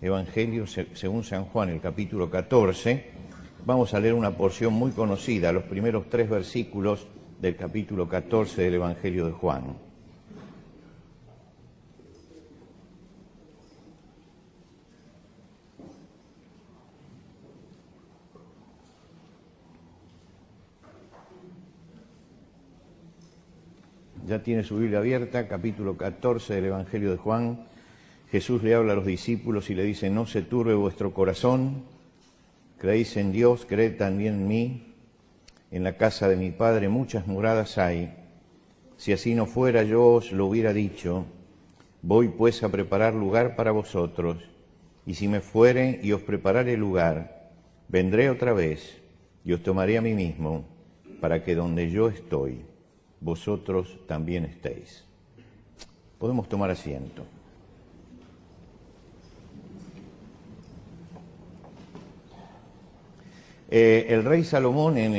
Evangelio según San Juan, el capítulo 14. Vamos a leer una porción muy conocida, los primeros 3 versículos del capítulo 14 del Evangelio de Juan. Ya tiene su Biblia abierta, capítulo 14 del Evangelio de Juan. Jesús le habla a los discípulos y le dice: no se turbe vuestro corazón, creéis en Dios, creed también en mí. En la casa de mi Padre muchas moradas hay. Si así no fuera, yo os lo hubiera dicho. Voy pues a preparar lugar para vosotros, y si me fuere y os preparare lugar, vendré otra vez y os tomaré a mí mismo, para que donde yo estoy, vosotros también estéis. Podemos tomar asiento. El rey Salomón en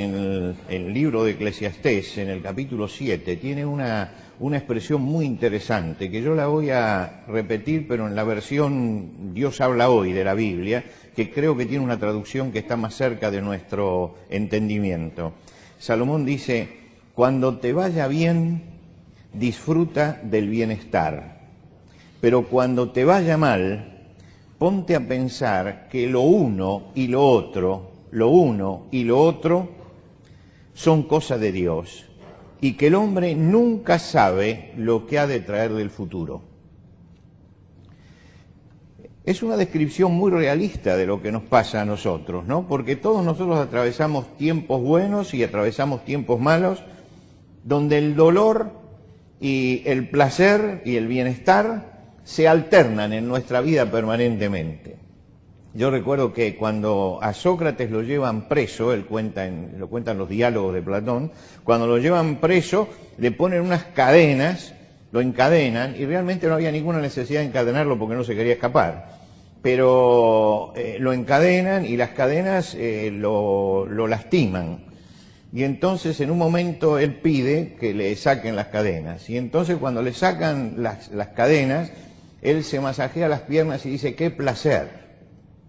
el libro de Eclesiastés, en el capítulo 7, tiene una expresión muy interesante que yo la voy a repetir, pero en la versión Dios habla hoy de la Biblia, que creo que tiene una traducción que está más cerca de nuestro entendimiento. Salomón dice: cuando te vaya bien, disfruta del bienestar, pero cuando te vaya mal, ponte a pensar que lo uno y lo otro son cosas de Dios y que el hombre nunca sabe lo que ha de traer del futuro. Es una descripción muy realista de lo que nos pasa a nosotros, ¿no? Porque todos nosotros atravesamos tiempos buenos y atravesamos tiempos malos, donde el dolor y el placer y el bienestar se alternan en nuestra vida permanentemente. Yo recuerdo que cuando a Sócrates lo llevan preso, lo cuentan los diálogos de Platón, cuando lo llevan preso le ponen unas cadenas, lo encadenan, y realmente no había ninguna necesidad de encadenarlo porque no se quería escapar. Pero lo encadenan y las cadenas lo lastiman. Y entonces en un momento él pide que le saquen las cadenas. Y entonces cuando le sacan las cadenas, él se masajea las piernas y dice: ¡qué placer!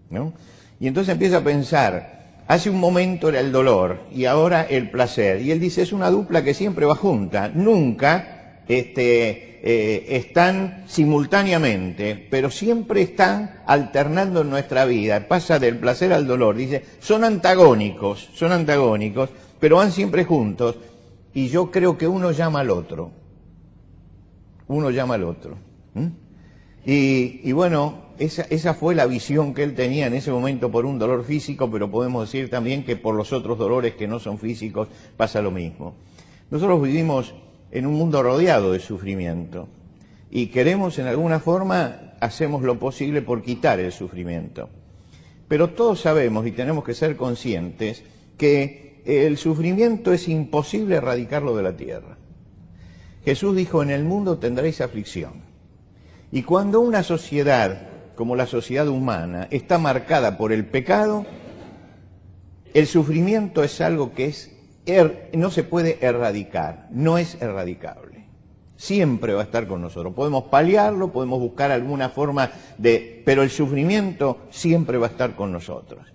¿No? Y entonces empieza a pensar: hace un momento era el dolor y ahora el placer. Y él dice: es una dupla que siempre va junta, nunca están simultáneamente, pero siempre están alternando en nuestra vida. Pasa del placer al dolor. Dice: son antagónicos, pero van siempre juntos. Y yo creo que uno llama al otro. Y bueno, esa fue la visión que él tenía en ese momento por un dolor físico, pero podemos decir también que por los otros dolores que no son físicos pasa lo mismo. Nosotros vivimos en un mundo rodeado de sufrimiento y queremos, en alguna forma, hacemos lo posible por quitar el sufrimiento. Pero todos sabemos y tenemos que ser conscientes que el sufrimiento es imposible erradicarlo de la tierra. Jesús dijo: en el mundo tendréis aflicción. Y cuando una sociedad, como la sociedad humana, está marcada por el pecado, el sufrimiento es algo que no se puede erradicar, no es erradicable. Siempre va a estar con nosotros. Podemos paliarlo, podemos buscar alguna forma pero el sufrimiento siempre va a estar con nosotros.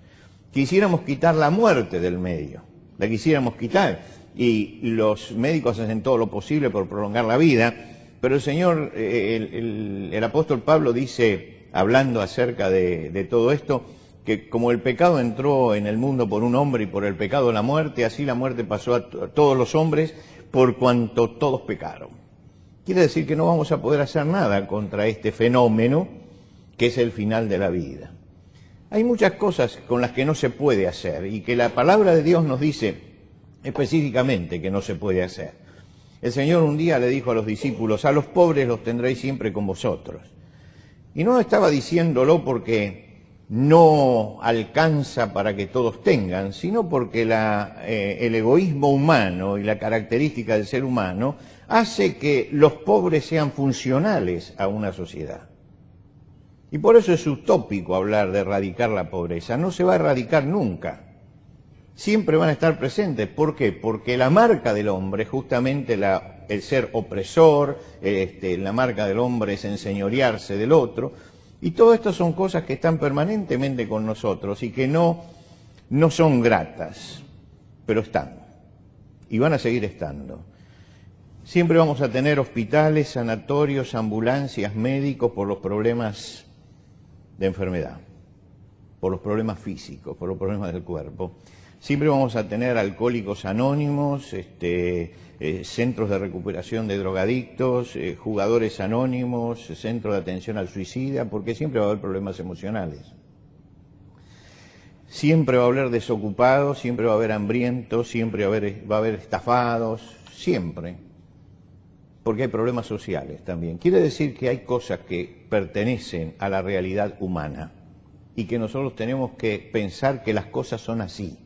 Quisiéramos quitar la muerte del medio, la quisiéramos quitar, y los médicos hacen todo lo posible por prolongar la vida. Pero el Señor, el apóstol Pablo dice, hablando acerca de todo esto, que como el pecado entró en el mundo por un hombre y por el pecado la muerte, así la muerte pasó a todos los hombres por cuanto todos pecaron. Quiere decir que no vamos a poder hacer nada contra este fenómeno que es el final de la vida. Hay muchas cosas con las que no se puede hacer y que la palabra de Dios nos dice específicamente que no se puede hacer. El Señor un día le dijo a los discípulos: a los pobres los tendréis siempre con vosotros. Y no estaba diciéndolo porque no alcanza para que todos tengan, sino porque el egoísmo humano y la característica del ser humano hace que los pobres sean funcionales a una sociedad. Y por eso es utópico hablar de erradicar la pobreza. No se va a erradicar nunca. Siempre van a estar presentes. ¿Por qué? Porque la marca del hombre es justamente el ser opresor, la marca del hombre es enseñorearse del otro, Y todo esto son cosas que están permanentemente con nosotros y que no son gratas, pero están. Y van a seguir estando. Siempre vamos a tener hospitales, sanatorios, ambulancias, médicos por los problemas de enfermedad, por los problemas físicos, por los problemas del cuerpo. Siempre vamos a tener alcohólicos anónimos, centros de recuperación de drogadictos, jugadores anónimos, centros de atención al suicida, porque siempre va a haber problemas emocionales. Siempre va a haber desocupados, siempre va a haber hambrientos, siempre va a haber estafados, siempre. Porque hay problemas sociales también. Quiere decir que hay cosas que pertenecen a la realidad humana y que nosotros tenemos que pensar que las cosas son así,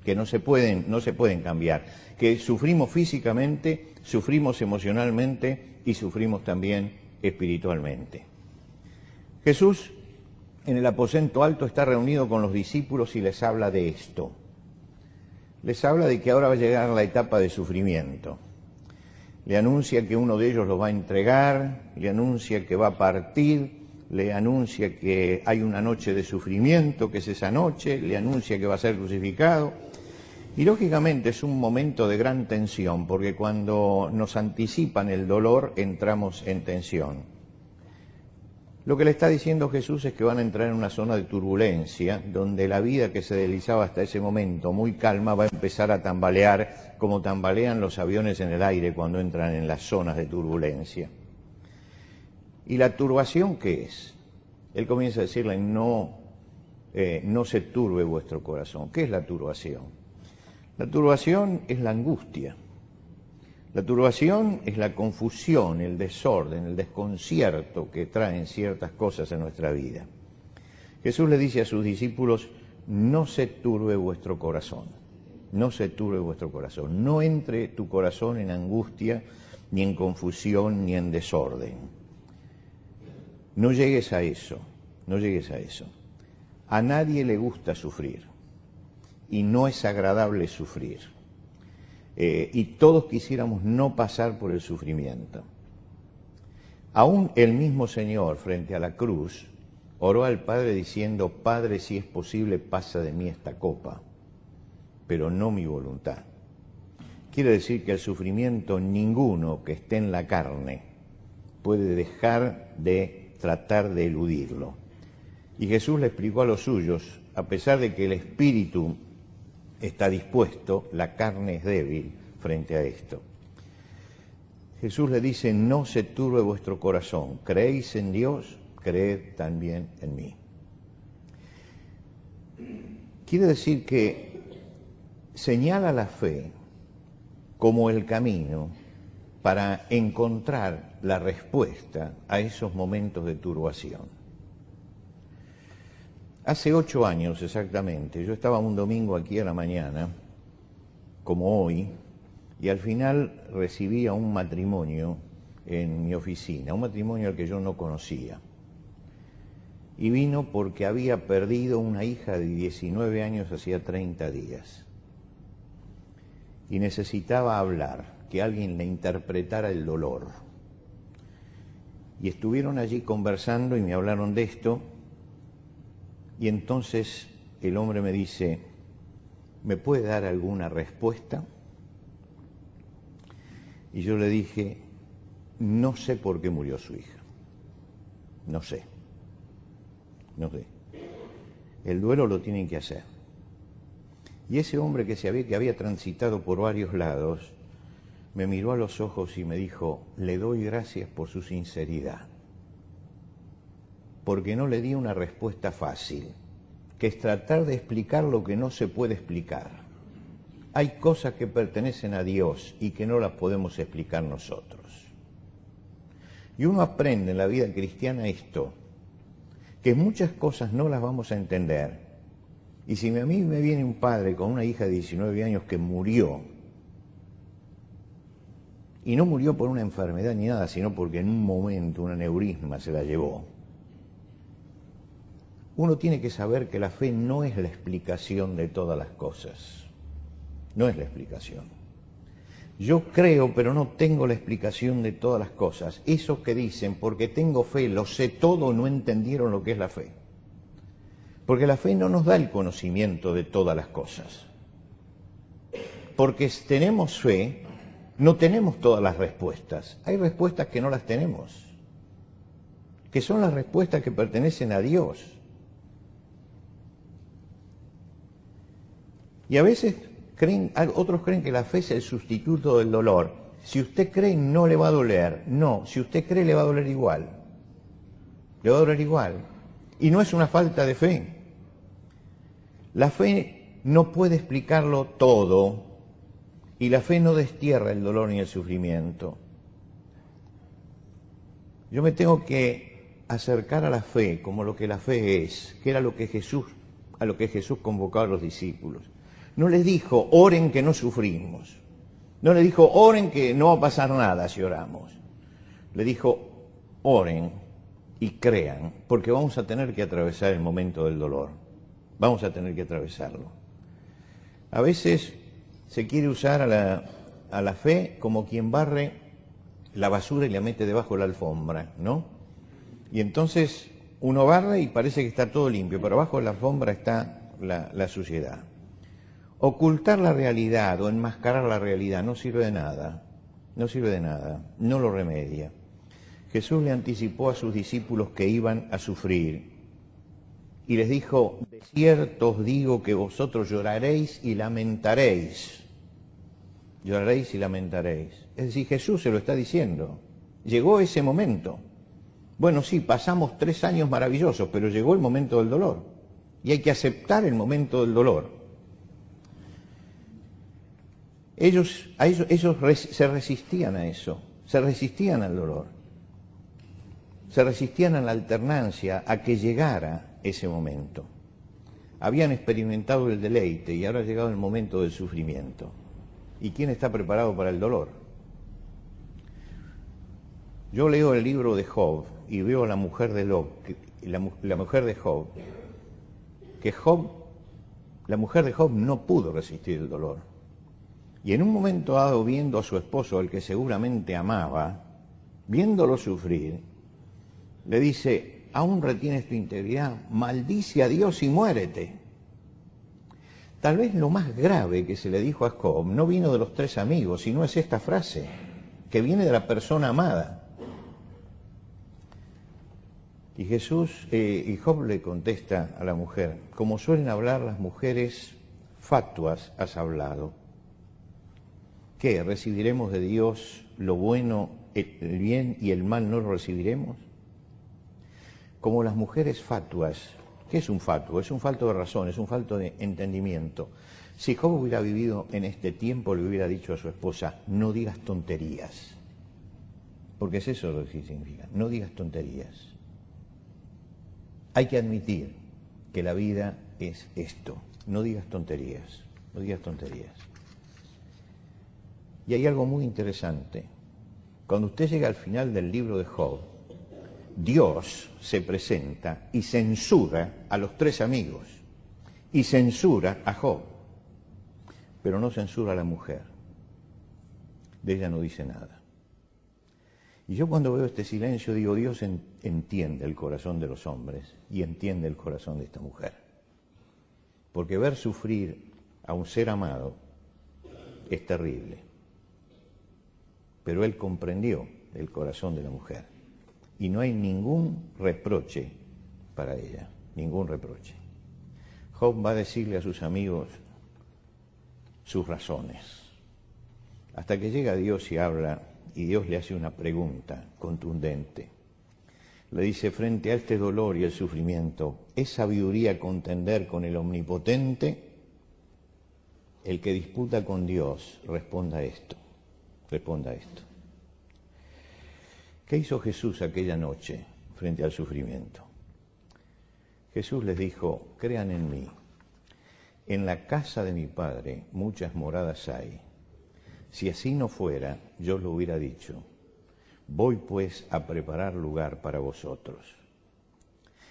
que no se pueden cambiar, que sufrimos físicamente, sufrimos emocionalmente y sufrimos también espiritualmente. Jesús en el aposento alto está reunido con los discípulos y les habla de esto. Les habla de que ahora va a llegar la etapa de sufrimiento. Le anuncia que uno de ellos lo va a entregar, le anuncia que va a partir, le anuncia que hay una noche de sufrimiento, que es esa noche, le anuncia que va a ser crucificado. Y lógicamente es un momento de gran tensión, porque cuando nos anticipan el dolor entramos en tensión. Lo que le está diciendo Jesús es que van a entrar en una zona de turbulencia, donde la vida que se deslizaba hasta ese momento, muy calma, va a empezar a tambalear, como tambalean los aviones en el aire cuando entran en las zonas de turbulencia. ¿Y la turbación qué es? Él comienza a decirle, no se turbe vuestro corazón. ¿Qué es la turbación? La turbación es la angustia. La turbación es la confusión, el desorden, el desconcierto que traen ciertas cosas en nuestra vida. Jesús le dice a sus discípulos, no se turbe vuestro corazón, no se turbe vuestro corazón, no entre tu corazón en angustia, ni en confusión, ni en desorden. No llegues a eso, no llegues a eso. A nadie le gusta sufrir y no es agradable sufrir. Y todos quisiéramos no pasar por el sufrimiento. Aún el mismo Señor, frente a la cruz, oró al Padre diciendo, Padre, si es posible, pasa de mí esta copa, pero no mi voluntad. Quiere decir que el sufrimiento ninguno que esté en la carne puede dejar de tratar de eludirlo. Y Jesús le explicó a los suyos, a pesar de que el espíritu está dispuesto, la carne es débil frente a esto. Jesús le dice, no se turbe vuestro corazón, creéis en Dios, creed también en mí. Quiere decir que señala la fe como el camino para encontrar la respuesta a esos momentos de turbación. Hace 8 años exactamente, yo estaba un domingo aquí a la mañana, como hoy, y al final recibí a un matrimonio en mi oficina, un matrimonio al que yo no conocía. Y vino porque había perdido una hija de 19 años hacía 30 días. Y necesitaba hablar, que alguien le interpretara el dolor. Y estuvieron allí conversando y me hablaron de esto. Y entonces el hombre me dice, ¿me puede dar alguna respuesta? Y yo le dije, no sé por qué murió su hija. No sé. El duelo lo tienen que hacer. Y ese hombre que había transitado por varios lados, me miró a los ojos y me dijo, le doy gracias por su sinceridad. Porque no le di una respuesta fácil, que es tratar de explicar lo que no se puede explicar. Hay cosas que pertenecen a Dios y que no las podemos explicar nosotros. Y uno aprende en la vida cristiana esto, que muchas cosas no las vamos a entender. Y si a mí me viene un padre con una hija de 19 años que murió, y no murió por una enfermedad ni nada, sino porque en un momento un aneurisma se la llevó, uno tiene que saber que la fe no es la explicación de todas las cosas. No es la explicación. Yo creo, pero no tengo la explicación de todas las cosas. Esos que dicen, porque tengo fe, lo sé todo, no entendieron lo que es la fe. Porque la fe no nos da el conocimiento de todas las cosas. Porque si tenemos fe, no tenemos todas las respuestas. Hay respuestas que no las tenemos, que son las respuestas que pertenecen a Dios. Y a veces otros creen que la fe es el sustituto del dolor. Si usted cree, no le va a doler. No, si usted cree, le va a doler igual. Le va a doler igual. Y no es una falta de fe. La fe no puede explicarlo todo. Y la fe no destierra el dolor ni el sufrimiento. Yo me tengo que acercar a la fe como lo que la fe es, que era a lo que Jesús convocaba a los discípulos. No les dijo, oren que no sufrimos. No les dijo, oren que no va a pasar nada si oramos. Le dijo, oren y crean, porque vamos a tener que atravesar el momento del dolor. Vamos a tener que atravesarlo. A veces se quiere usar a la fe como quien barre la basura y la mete debajo de la alfombra, ¿no? Y entonces uno barre y parece que está todo limpio, pero abajo de la alfombra está la suciedad. Ocultar la realidad o enmascarar la realidad no sirve de nada, no sirve de nada, no lo remedia. Jesús le anticipó a sus discípulos que iban a sufrir y les dijo, de cierto os digo que vosotros lloraréis y lamentaréis. Lloraréis y lamentaréis. Es decir, Jesús se lo está diciendo. Llegó ese momento. Bueno, sí, pasamos 3 años maravillosos, pero llegó el momento del dolor. Y hay que aceptar el momento del dolor. Ellos se resistían a eso, se resistían al dolor, se resistían a la alternancia, a que llegara ese momento. Habían experimentado el deleite y ahora ha llegado el momento del sufrimiento. ¿Y quién está preparado para el dolor? Yo leo el libro de Job y veo a la mujer de la mujer de Job, la mujer de Job no pudo resistir el dolor. Y en un momento dado, viendo a su esposo, al que seguramente amaba, viéndolo sufrir, le dice, ¿aún retienes tu integridad? Maldice a Dios y muérete. Tal vez lo más grave que se le dijo a Job no vino de los 3 amigos, sino es esta frase, que viene de la persona amada. Y y Job le contesta a la mujer, como suelen hablar las mujeres fatuas, has hablado. ¿Qué? ¿Recibiremos de Dios lo bueno, el bien y el mal no lo recibiremos? Como las mujeres fatuas. ¿Qué es un fatuo? Es un falto de razón, es un falto de entendimiento. Si Job hubiera vivido en este tiempo, le hubiera dicho a su esposa, no digas tonterías. Porque es eso lo que significa, no digas tonterías. Hay que admitir que la vida es esto, no digas tonterías, no digas tonterías. Y hay algo muy interesante. Cuando usted llega al final del libro de Job, Dios se presenta y censura a los 3 amigos y censura a Job, pero no censura a la mujer. De ella no dice nada. Y yo cuando veo este silencio digo, Dios entiende el corazón de los hombres y entiende el corazón de esta mujer. Porque ver sufrir a un ser amado es terrible. Pero él comprendió el corazón de la mujer. Y no hay ningún reproche para ella, ningún reproche. Job va a decirle a sus amigos sus razones. Hasta que llega Dios y habla, y Dios le hace una pregunta contundente. Le dice, frente a este dolor y el sufrimiento, ¿es sabiduría contender con el Omnipotente? El que disputa con Dios, responda esto. Responda esto. ¿Qué hizo Jesús aquella noche frente al sufrimiento? Jesús les dijo, crean en mí. En la casa de mi Padre muchas moradas hay. Si así no fuera, yo lo hubiera dicho. Voy pues a preparar lugar para vosotros.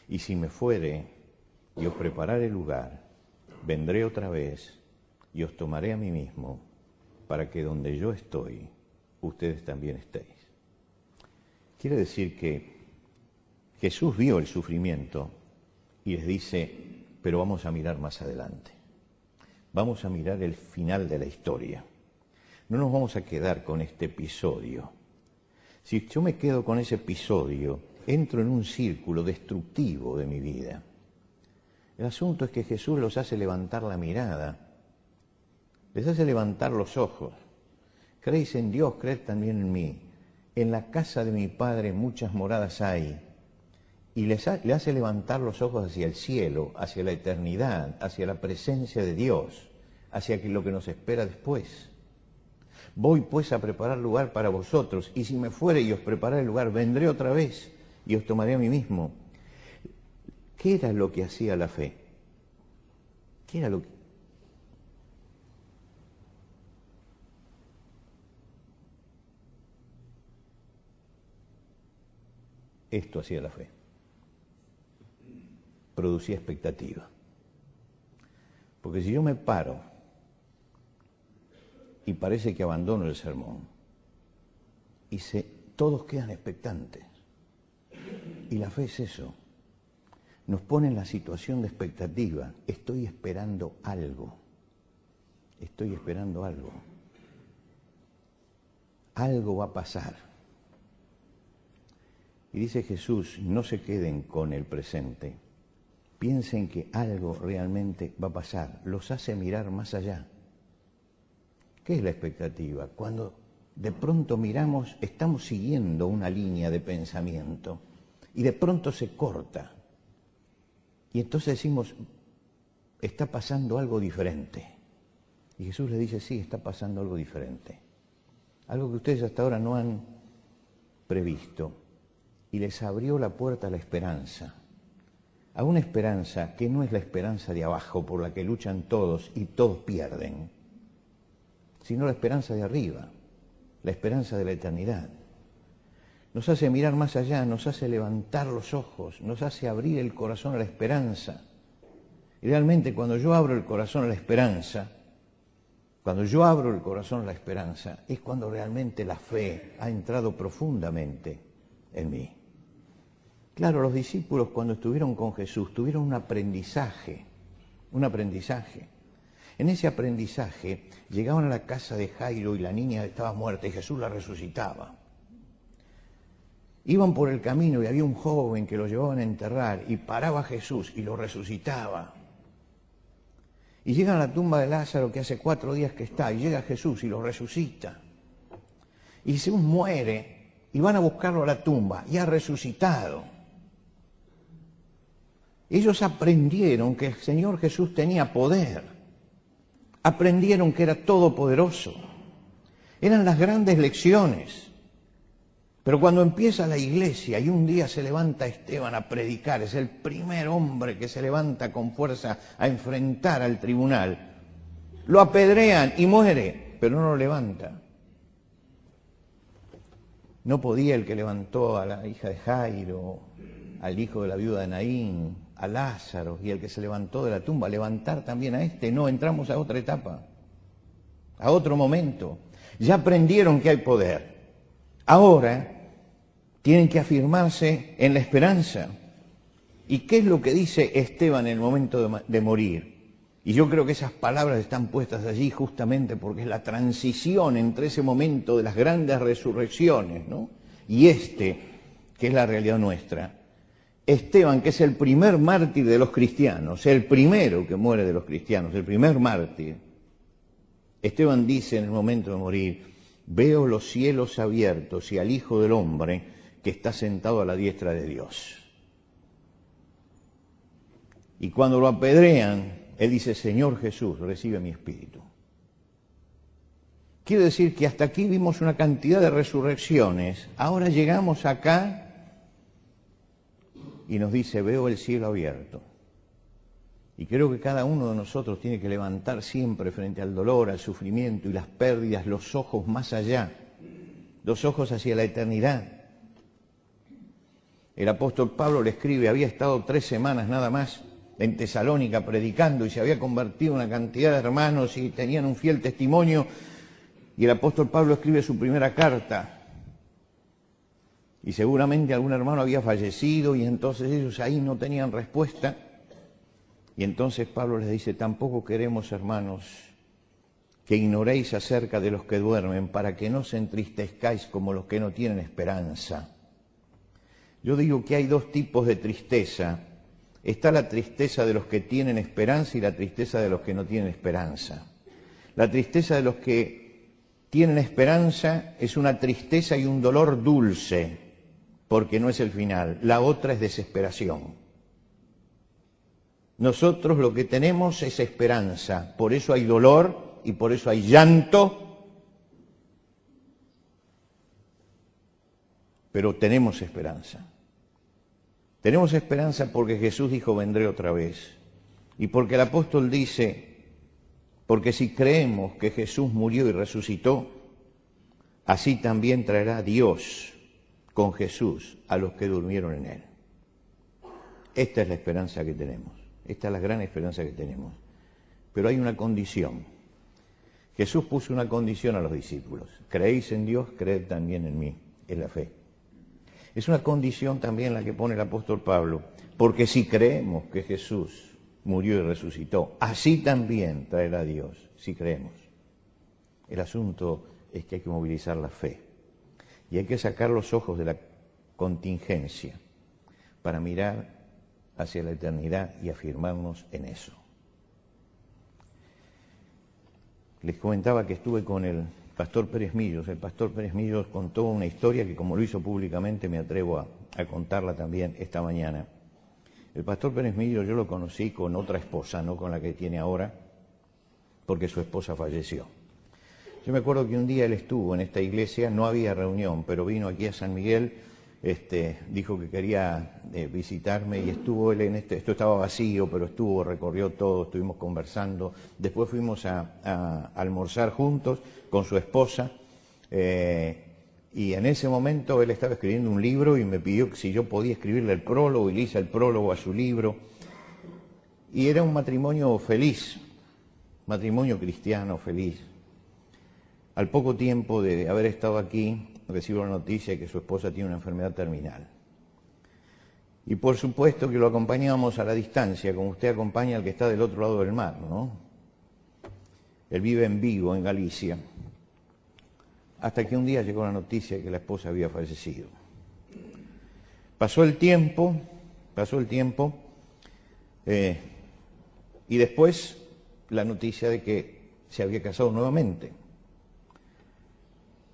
Y si me fuere y os preparare lugar, vendré otra vez y os tomaré a mí mismo, para que donde yo estoy, ustedes también estéis. Quiere decir que Jesús vio el sufrimiento y les dice, pero vamos a mirar más adelante. Vamos a mirar el final de la historia. No nos vamos a quedar con este episodio. Si yo me quedo con ese episodio, entro en un círculo destructivo de mi vida. El asunto es que Jesús los hace levantar la mirada, les hace levantar los ojos. Creéis en Dios, creed también en mí. En la casa de mi Padre muchas moradas hay. Y le hace levantar los ojos hacia el cielo, hacia la eternidad, hacia la presencia de Dios, hacia lo que nos espera después. Voy pues a preparar lugar para vosotros, y si me fuere y os prepararé el lugar, vendré otra vez y os tomaré a mí mismo. ¿Qué era lo que hacía la fe? ¿Qué era lo que...? Esto hacía la fe. Producía expectativa. Porque si yo me paro y parece que abandono el sermón y todos quedan expectantes, y la fe es eso, nos pone en la situación de expectativa. Estoy esperando algo. Estoy esperando algo. Algo va a pasar. Y dice Jesús, no se queden con el presente. Piensen que algo realmente va a pasar. Los hace mirar más allá. ¿Qué es la expectativa? Cuando de pronto miramos, estamos siguiendo una línea de pensamiento y de pronto se corta. Y entonces decimos, está pasando algo diferente. Y Jesús le dice, sí, está pasando algo diferente. Algo que ustedes hasta ahora no han previsto. Y les abrió la puerta a la esperanza. A una esperanza que no es la esperanza de abajo por la que luchan todos y todos pierden, sino la esperanza de arriba, la esperanza de la eternidad. Nos hace mirar más allá, nos hace levantar los ojos, nos hace abrir el corazón a la esperanza. Y realmente cuando yo abro el corazón a la esperanza, es cuando realmente la fe ha entrado profundamente en mí. Claro, los discípulos cuando estuvieron con Jesús tuvieron un aprendizaje. En ese aprendizaje llegaban a la casa de Jairo y la niña estaba muerta y Jesús la resucitaba. Iban por el camino y había un joven que lo llevaban a enterrar y paraba Jesús y lo resucitaba. Y llegan a la tumba de Lázaro que hace 4 días que está y llega Jesús y lo resucita. Y Jesús muere y van a buscarlo a la tumba y ha resucitado. Ellos aprendieron que el Señor Jesús tenía poder, aprendieron que era todopoderoso. Eran las grandes lecciones. Pero cuando empieza la iglesia y un día se levanta Esteban a predicar, es el primer hombre que se levanta con fuerza a enfrentar al tribunal, lo apedrean y muere, pero no lo levanta. No podía el que levantó a la hija de Jairo, al hijo de la viuda de Naín, a Lázaro y el que se levantó de la tumba, levantar también a este. No, entramos a otra etapa, a otro momento. Ya aprendieron que hay poder. Ahora tienen que afirmarse en la esperanza. ¿Y qué es lo que dice Esteban en el momento de morir? Y yo creo que esas palabras están puestas allí justamente porque es la transición entre ese momento de las grandes resurrecciones, ¿no? Y que es la realidad nuestra. Esteban, que es el primer mártir de los cristianos, el primero que muere de los cristianos, el primer mártir. Esteban dice en el momento de morir, veo los cielos abiertos y al Hijo del Hombre que está sentado a la diestra de Dios. Y cuando lo apedrean, él dice, Señor Jesús, recibe mi espíritu. Quiere decir que hasta aquí vimos una cantidad de resurrecciones. Ahora llegamos acá y nos dice, veo el cielo abierto. Y creo que cada uno de nosotros tiene que levantar siempre frente al dolor, al sufrimiento y las pérdidas, los ojos más allá, los ojos hacia la eternidad. El apóstol Pablo le escribe, había estado 3 semanas nada más en Tesalónica predicando y se había convertido en una cantidad de hermanos y tenían un fiel testimonio. y el apóstol Pablo escribe su primera carta. Y seguramente algún hermano había fallecido y entonces ellos ahí no tenían respuesta. Y entonces Pablo les dice, tampoco queremos, hermanos, que ignoréis acerca de los que duermen, para que no se entristezcáis como los que no tienen esperanza. Yo digo que hay dos tipos de tristeza. Está la tristeza de los que tienen esperanza y la tristeza de los que no tienen esperanza. La tristeza de los que tienen esperanza es una tristeza y un dolor dulce, porque no es el final. La otra es desesperación. Nosotros lo que tenemos es esperanza, por eso hay dolor y por eso hay llanto, pero tenemos esperanza. Tenemos esperanza porque Jesús dijo, vendré otra vez. Y porque el apóstol dice, porque si creemos que Jesús murió y resucitó, así también traerá Dios con Jesús a los que durmieron en Él. Esta es la esperanza que tenemos. Esta es la gran esperanza que tenemos. Pero hay una condición. Jesús puso una condición a los discípulos. Creéis en Dios, creed también en mí. Es la fe. Es una condición también la que pone el apóstol Pablo. Porque si creemos que Jesús murió y resucitó, así también traerá Dios, si creemos. El asunto es que hay que movilizar la fe. Y hay que sacar los ojos de la contingencia para mirar hacia la eternidad y afirmarnos en eso. Les comentaba que estuve con el pastor Pérez Millos. El pastor Pérez Millos contó una historia que, como lo hizo públicamente, me atrevo a contarla también esta mañana. El pastor Pérez Millos yo lo conocí con otra esposa, no con la que tiene ahora, porque su esposa falleció. Yo me acuerdo que un día él estuvo en esta iglesia, no había reunión, pero vino aquí a San Miguel, dijo que quería visitarme y estuvo él en esto estaba vacío, pero recorrió todo, estuvimos conversando. Después fuimos a almorzar juntos con su esposa y en ese momento él estaba escribiendo un libro y me pidió que si yo podía escribirle el prólogo y le hice el prólogo a su libro. Y era un matrimonio feliz, matrimonio cristiano feliz. Al poco tiempo de haber estado aquí, recibo la noticia de que su esposa tiene una enfermedad terminal. Y por supuesto que lo acompañamos a la distancia, como usted acompaña al que está del otro lado del mar, ¿no? Él vive en Vigo, en Galicia, hasta que un día llegó la noticia de que la esposa había fallecido. Pasó el tiempo, y después la noticia de que se había casado nuevamente.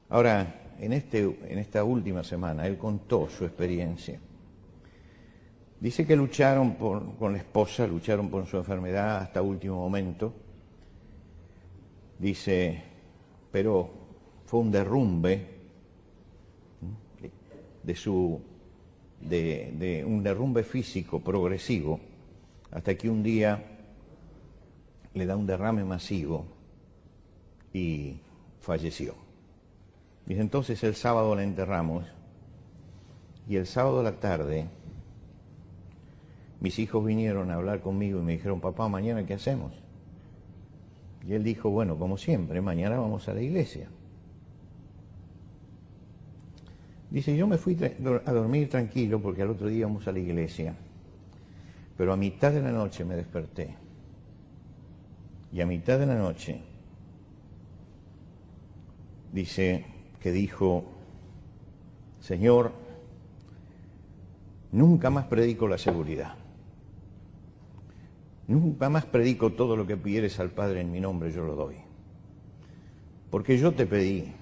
Ahora, en esta última semana, él contó su experiencia. Dice que lucharon con la esposa, lucharon por su enfermedad hasta último momento. Dice, pero fue un derrumbe de un derrumbe físico progresivo, hasta que un día le da un derrame masivo y falleció. Dice, entonces el sábado la enterramos y el sábado a la tarde mis hijos vinieron a hablar conmigo y me dijeron, papá, ¿mañana qué hacemos? Y él dijo, bueno, como siempre, mañana vamos a la iglesia. Dice, yo me fui a dormir tranquilo porque al otro día íbamos a la iglesia, pero a mitad de la noche me desperté y a mitad de la noche dice que dijo, Señor, nunca más predico la seguridad. Nunca más predico todo lo que pidieres al Padre en mi nombre, yo lo doy. Porque yo te pedí,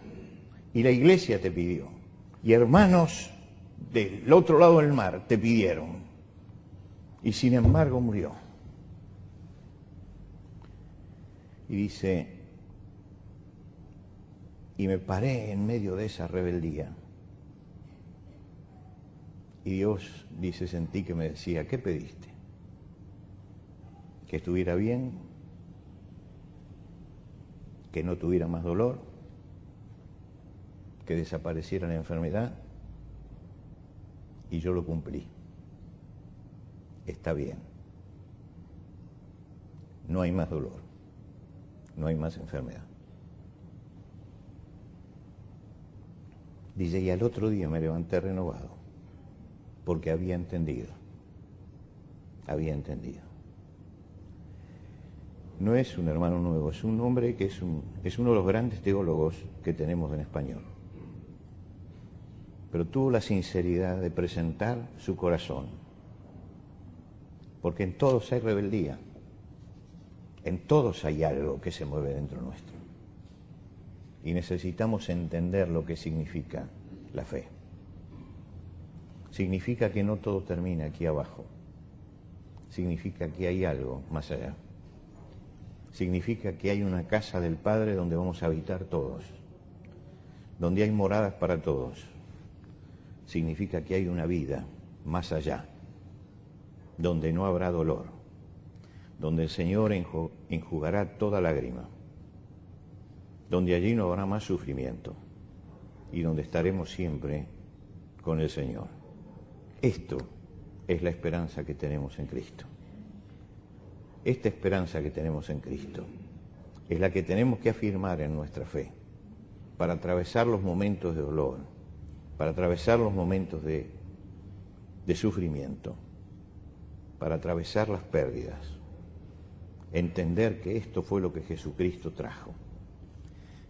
y la iglesia te pidió, y hermanos del otro lado del mar te pidieron, y sin embargo murió. Y dice, y me paré en medio de esa rebeldía. Y Dios, dice, sentí que me decía, ¿qué pediste? Que estuviera bien, que no tuviera más dolor, que desapareciera la enfermedad, y yo lo cumplí. Está bien. No hay más dolor, no hay más enfermedad. Dice, y al otro día me levanté renovado, porque había entendido. Había entendido. No es un hermano nuevo, es un hombre que es uno de los grandes teólogos que tenemos en español. Pero tuvo la sinceridad de presentar su corazón, porque en todos hay rebeldía, en todos hay algo que se mueve dentro nuestro. Y necesitamos entender lo que significa la fe. Significa que no todo termina aquí abajo. Significa que hay algo más allá. Significa que hay una casa del Padre donde vamos a habitar todos, donde hay moradas para todos. Significa que hay una vida más allá, donde no habrá dolor, donde el Señor enjugará toda lágrima, donde allí no habrá más sufrimiento y donde estaremos siempre con el Señor. Esto es la esperanza que tenemos en Cristo. Esta esperanza que tenemos en Cristo es la que tenemos que afirmar en nuestra fe para atravesar los momentos de dolor, para atravesar los momentos de sufrimiento, para atravesar las pérdidas, entender que esto fue lo que Jesucristo trajo.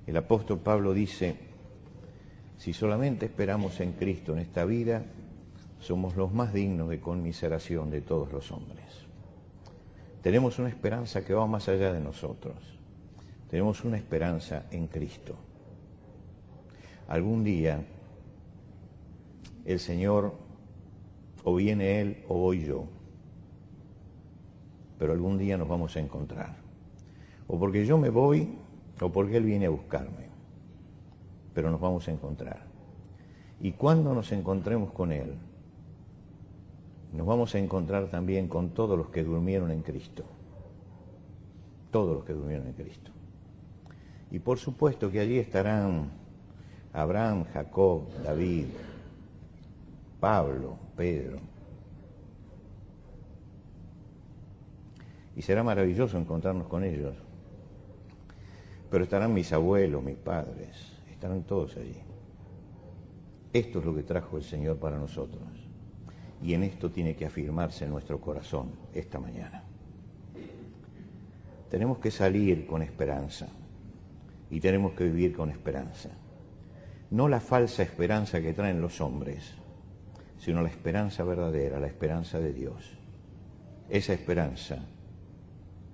El apóstol Pablo dice, si solamente esperamos en Cristo en esta vida, somos los más dignos de conmiseración de todos los hombres. Tenemos una esperanza que va más allá de nosotros. Tenemos una esperanza en Cristo. Algún día el Señor, o viene Él o voy yo, pero algún día nos vamos a encontrar. O porque yo me voy, o porque Él viene a buscarme, pero nos vamos a encontrar. Y cuando nos encontremos con Él, nos vamos a encontrar también con todos los que durmieron en Cristo. Todos los que durmieron en Cristo. Y por supuesto que allí estarán Abraham, Jacob, David, Pablo, Pedro. Y será maravilloso encontrarnos con ellos. Pero estarán mis abuelos, mis padres, estarán todos allí. Esto es lo que trajo el Señor para nosotros. Y en esto tiene que afirmarse nuestro corazón esta mañana. Tenemos que salir con esperanza y tenemos que vivir con esperanza. No la falsa esperanza que traen los hombres, sino la esperanza verdadera, la esperanza de Dios. Esa esperanza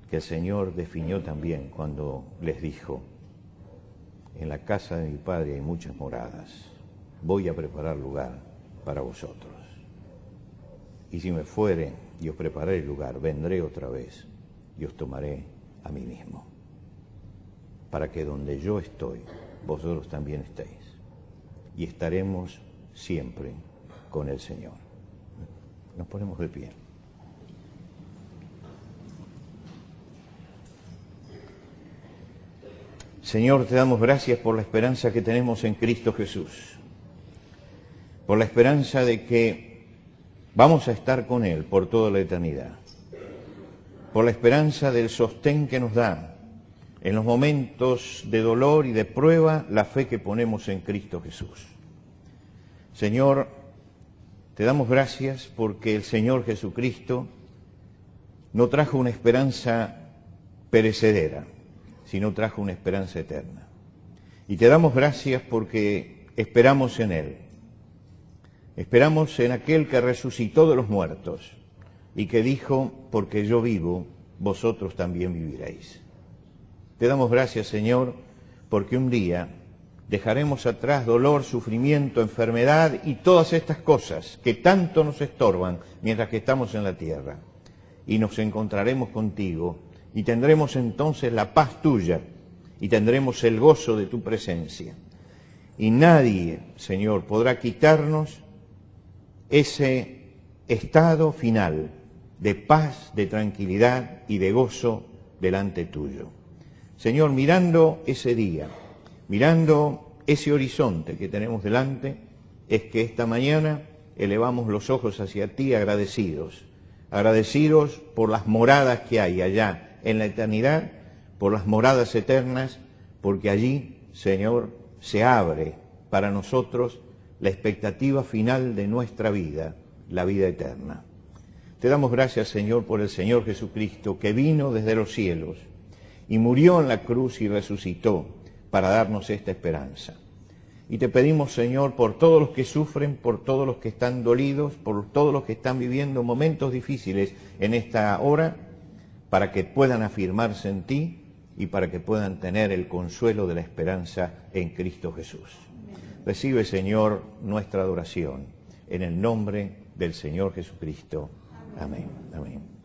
que el Señor definió también cuando les dijo, en la casa de mi Padre hay muchas moradas, voy a preparar lugar para vosotros. Y si me fuere y os prepararé el lugar, vendré otra vez y os tomaré a mí mismo, para que donde yo estoy, vosotros también estéis. Y estaremos siempre con el Señor. Nos ponemos de pie. Señor, te damos gracias por la esperanza que tenemos en Cristo Jesús, por la esperanza de que vamos a estar con Él por toda la eternidad, por la esperanza del sostén que nos da en los momentos de dolor y de prueba, la fe que ponemos en Cristo Jesús. Señor, te damos gracias porque el Señor Jesucristo no trajo una esperanza perecedera, sino trajo una esperanza eterna. Y te damos gracias porque esperamos en Él. Esperamos en aquel que resucitó de los muertos y que dijo, porque yo vivo, vosotros también viviréis. Te damos gracias, Señor, porque un día dejaremos atrás dolor, sufrimiento, enfermedad y todas estas cosas que tanto nos estorban mientras que estamos en la tierra. Y nos encontraremos contigo y tendremos entonces la paz tuya y tendremos el gozo de tu presencia. Y nadie, Señor, podrá quitarnos ese estado final de paz, de tranquilidad y de gozo delante tuyo. Señor, mirando ese día, mirando ese horizonte que tenemos delante, es que esta mañana elevamos los ojos hacia ti agradecidos, agradecidos por las moradas que hay allá en la eternidad, por las moradas eternas, porque allí, Señor, se abre para nosotros la expectativa final de nuestra vida, la vida eterna. Te damos gracias, Señor, por el Señor Jesucristo, que vino desde los cielos y murió en la cruz y resucitó para darnos esta esperanza. Y te pedimos, Señor, por todos los que sufren, por todos los que están dolidos, por todos los que están viviendo momentos difíciles en esta hora, para que puedan afirmarse en ti y para que puedan tener el consuelo de la esperanza en Cristo Jesús. Recibe, Señor, nuestra adoración, en el nombre del Señor Jesucristo. Amén. Amén.